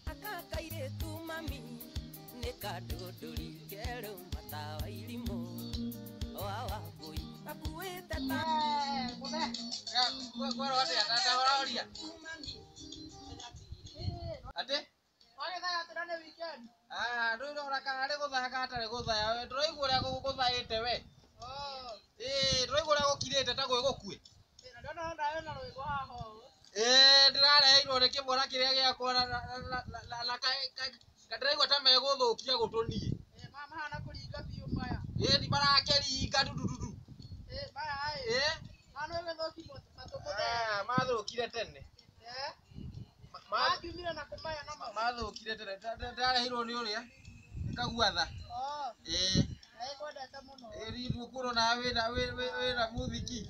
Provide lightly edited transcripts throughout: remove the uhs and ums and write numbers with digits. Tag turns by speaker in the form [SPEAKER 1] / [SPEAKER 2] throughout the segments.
[SPEAKER 1] Akakaire tu mami nekadodori kero matawa ilimo wawa boy akuita ta
[SPEAKER 2] Kwa rote atata horia. Ate?
[SPEAKER 3] Oke thaya turane weekend.
[SPEAKER 2] Ndio urakana guthaka atare guthaya. Ndroigura guthaite we. Ndroigura gukirite ta gwe gukue.
[SPEAKER 3] Ndona ndawe na rwego haho.
[SPEAKER 2] Ndirareirwo ni kimora kiria giakwa na ndiraigua ta meguthukia gutunie.
[SPEAKER 3] Mama hana kuringa biu maya.
[SPEAKER 2] Ni barakeringa dududu.
[SPEAKER 3] Maya ai. Mano wewe thoki matomo.
[SPEAKER 2] Mathukire tene.
[SPEAKER 3] Makiumira na kumaya na mama.
[SPEAKER 2] Mathukire tene. Ndarehirwo ni uria. Nikaguatha.
[SPEAKER 3] Kwendete muno.
[SPEAKER 2] Rindu kuro na wina muthiki.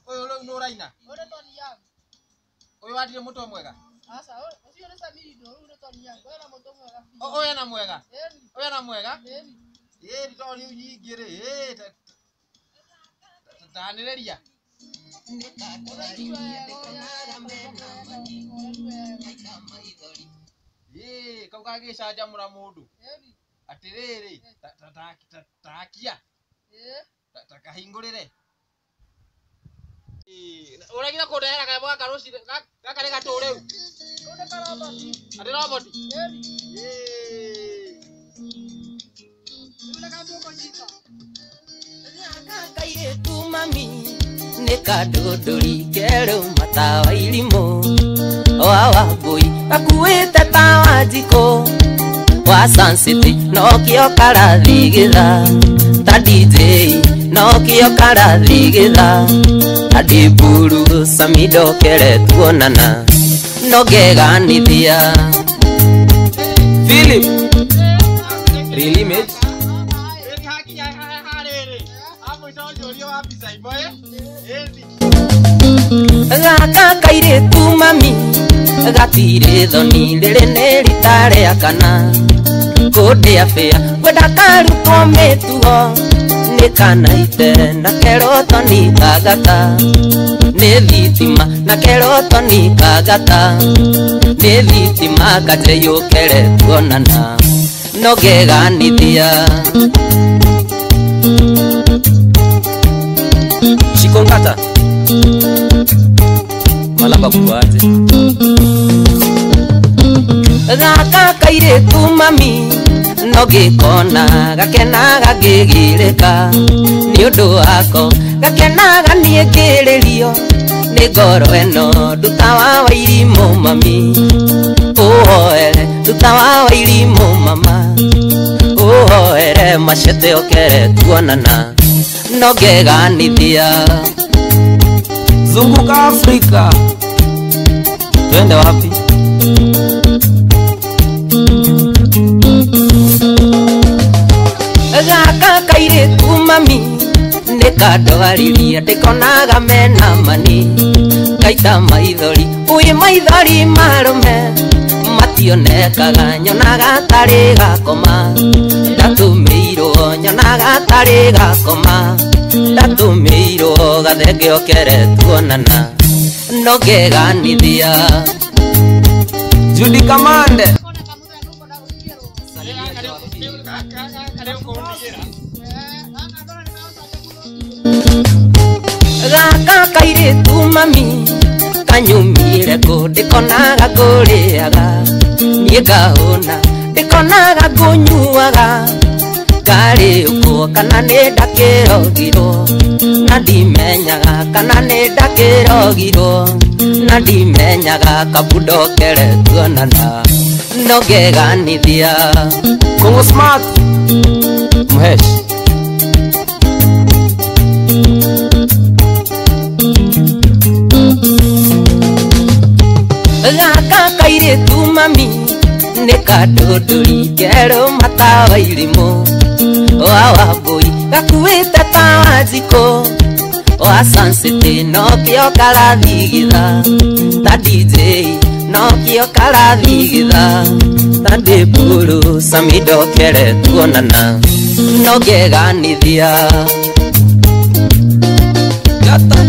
[SPEAKER 2] Uyu rĩu nũraina.
[SPEAKER 3] Ore Tony Young.
[SPEAKER 2] Uyu watire mũtwe mwega.
[SPEAKER 3] Asa, ucio ni Samido, ore Tony Young. Ore mũtwe mwega.
[SPEAKER 2] Uyu na mwega. Uyu na mwega. Tony nyingi ri. Tanĩrĩria. Kau kagĩcanjamũra mũndũ. Atĩrĩrĩ, takia. Takahingũrĩre. Ũregire kũndehera kanyamũ gaka rũcinĩ gaka nĩ gatũ rĩu.
[SPEAKER 3] Rĩu nĩ karoboti.
[SPEAKER 2] Atĩ roboti?
[SPEAKER 3] Rĩu nĩ gatũko nyika.
[SPEAKER 1] akakaire tu mami nekadodori kero matawa ilimo wawa boy akuita tawa jiko wa Suncity nokio karathigitha ta DJ nokio karathigitha adiburu Samido kere tuonana nogeganithia Philip really mate Akakaire tu mami gatire thoni rĩrĩ nĩ rita rĩa kana kũndĩa bĩa kwenda karutwo mĩtugo nĩ kanaite na kerotoni kagata nĩ thitima na kerotoni kagata nĩ thitima gateyũkere tuonana nogeganithia Shikonkata Malamba kuwaje Akakaire tu mami nogikona gakena gakigirika ni undu wako gakenaga nie ngiririo ni ngoro eno nduta wa wairimu mami uhoere nduta wa wairimu mama uhoere machete okere tuonana nogeganithia zunguka Afrika twende wapi Akakaire tu mami nekandogariria ndikonaga mena mani kaita maithori uyi maithori marume mationekaga nyonaga tarĩ gakoma ndatumĩirwo nyonaga tarĩ gakoma ndatumĩirwo gathenge okere tuonana nogeganithia Judy Kamande Akakaire tu mami kanyumire ko ndikonaga ngũrĩaga niĩ ngahũna ndikonaga ngũnyuaga ngarĩ ũkwo kana nĩ ndakĩrogirwo na ndimenyaga kana nĩ ndakĩrogirwo na ndimenyaga kabundokere tuonana nogeganithia Kongo Smart Muhesh Akakaire tu mami nekadodori kero matawa ilimo wawa boy gakuite tawa jiko wa Suncity nokio karathigitha ta DJ nokio karathigitha Tadi buru samido kere tuonana nogeganithia gata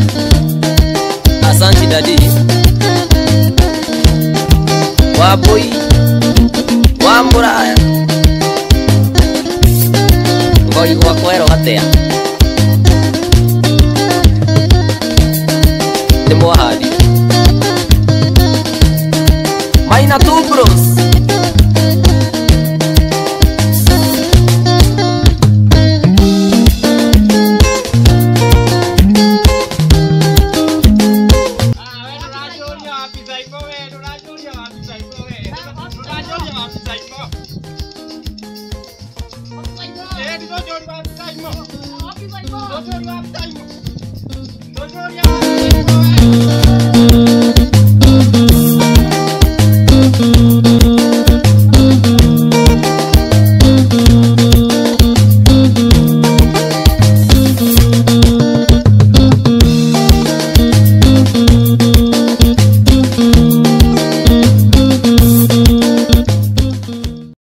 [SPEAKER 1] asanti dadi waboi wamuraya ngoi gwakwero gatea ni mwahadi Maina tu bros
[SPEAKER 3] Don't